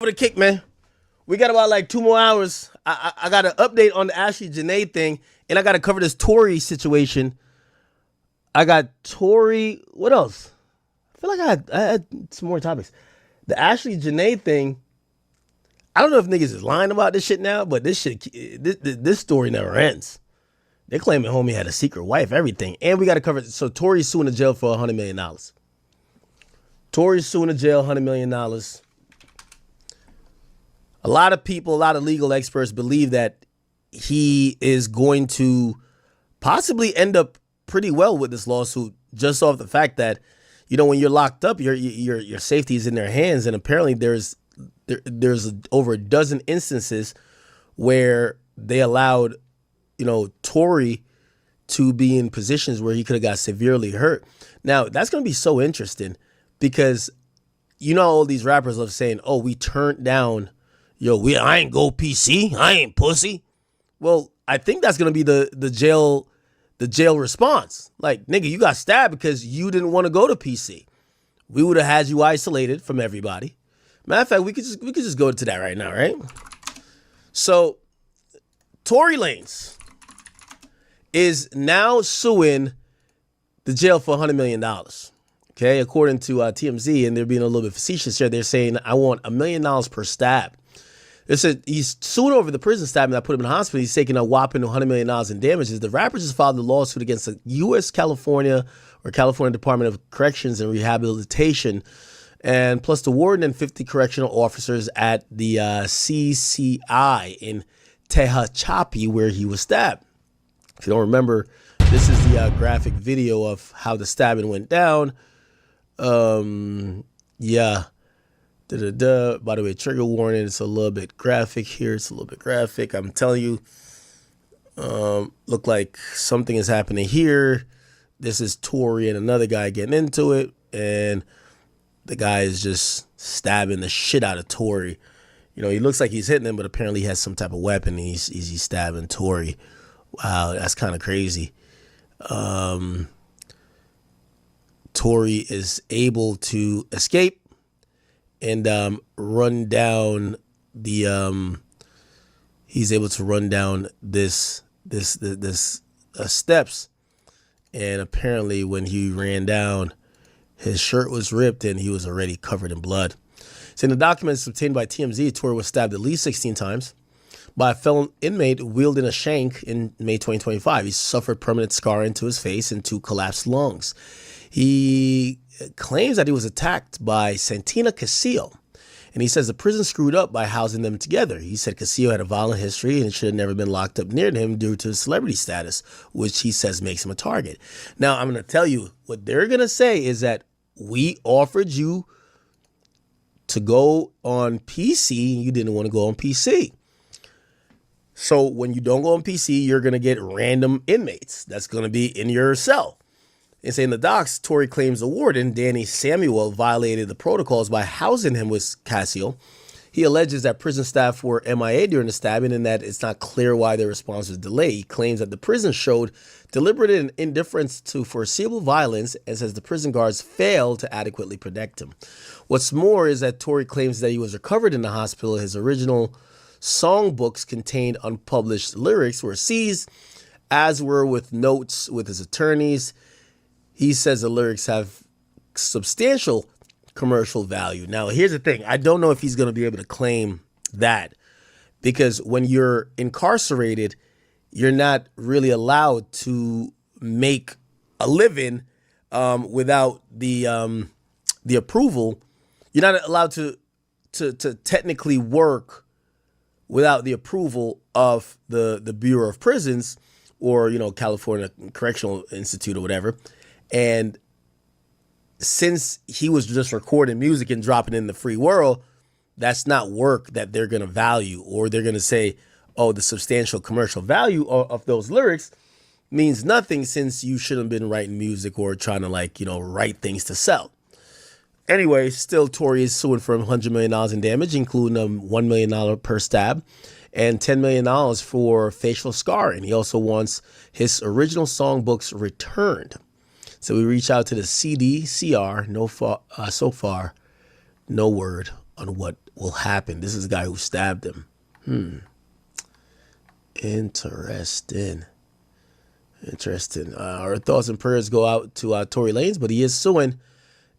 For the kick, man. We got about like 2 more hours. I got an update on the Ashley Janae thing, and I got to cover this Tory situation. I got Tory. What else? I feel like I had some more topics. The Ashley Janae thing. I don't know if niggas is lying about this shit now, but this story never ends. They claiming homie had a secret wife, everything, and we got to cover. So Tory's suing the jail for $100 million. Tory's suing the jail $100 million. A lot of people, a lot of legal experts believe that he is going to possibly end up pretty well with this lawsuit, just off the fact that, you know, when you're locked up, your safety is in their hands, and apparently there's over a dozen instances where they allowed, you know, Tory to be in positions where he could have got severely hurt. Now that's going to be so interesting because, you know, all these rappers love saying, "Oh, we turned down." I ain't go PC. I ain't pussy. Well, I think that's gonna be the jail response. Like, nigga, you got stabbed because you didn't want to go to PC. We would have had you isolated from everybody. Matter of fact, we could just go to that right now, right? So, Tory Lanez is now suing the jail for $100 million. Okay, according to TMZ, and they're being a little bit facetious here. They're saying, I want $1 million per stab. They said he's suing over the prison stabbing that put him in the hospital. He's taking a whopping $100 million in damages. The rapper just filed a lawsuit against the California Department of Corrections and Rehabilitation, and plus the warden and 50 correctional officers at the CCI in Tehachapi, where he was stabbed. If you don't remember, this is the graphic video of how the stabbing went down. Yeah. By the way, trigger warning. It's a little bit graphic here. It's a little bit graphic. I'm telling you, look like something is happening here. This is Tory and another guy getting into it, and the guy is just stabbing the shit out of Tory. You know, he looks like he's hitting him, but apparently he has some type of weapon. And he's stabbing Tory. Wow, that's kind of crazy. Tory is able to escape and run down the he's able to run down this steps, and apparently when he ran down, his shirt was ripped and he was already covered in blood. So in the documents obtained by TMZ, Tory was stabbed at least 16 times by a felon inmate wielding a shank in May 2025. He suffered permanent scarring to his face and 2 collapsed lungs. He claims that he was attacked by Santina Casillo, and he says the prison screwed up by housing them together. He said Casillo had a violent history and should have never been locked up near him due to his celebrity status, which he says makes him a target. Now, I'm going to tell you what they're going to say is that we offered you to go on PC and you didn't want to go on PC. So when you don't go on PC, you're going to get random inmates that's going to be in your cell. And saying the docs, Tory claims the warden, Danny Samuel, violated the protocols by housing him with Casillo. He alleges that prison staff were MIA during the stabbing and that it's not clear why their response was delayed. He claims that the prison showed deliberate indifference to foreseeable violence and says the prison guards failed to adequately protect him. What's more is that Tory claims that he was recovered in the hospital. His original songbooks contained unpublished lyrics were seized, as were with notes with his attorneys. He says the lyrics have substantial commercial value. Now, here's the thing. I don't know if he's going to be able to claim that, because when you're incarcerated, you're not really allowed to make a living without the approval. You're not allowed to technically work without the approval of the Bureau of Prisons or, you know, California Correctional Institute or whatever. And since he was just recording music and dropping it in the free world, that's not work that they're going to value, or they're going to say, oh, the substantial commercial value of those lyrics means nothing since you shouldn't have been writing music or trying to, like, you know, write things to sell. Anyway, still Tory is suing for $100 million in damage, including a $1 million per stab and $10 million for facial scarring. He also wants his original songbooks returned. So we reach out to the CDCR. So far, no word on what will happen. This is the guy who stabbed him. Interesting. Our thoughts and prayers go out to Tory Lanez, but he is suing,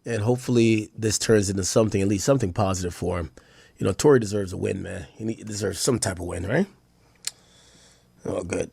and hopefully this turns into something, at least something positive for him. You know, Tory deserves a win, man. He deserves some type of win, right? Oh, good.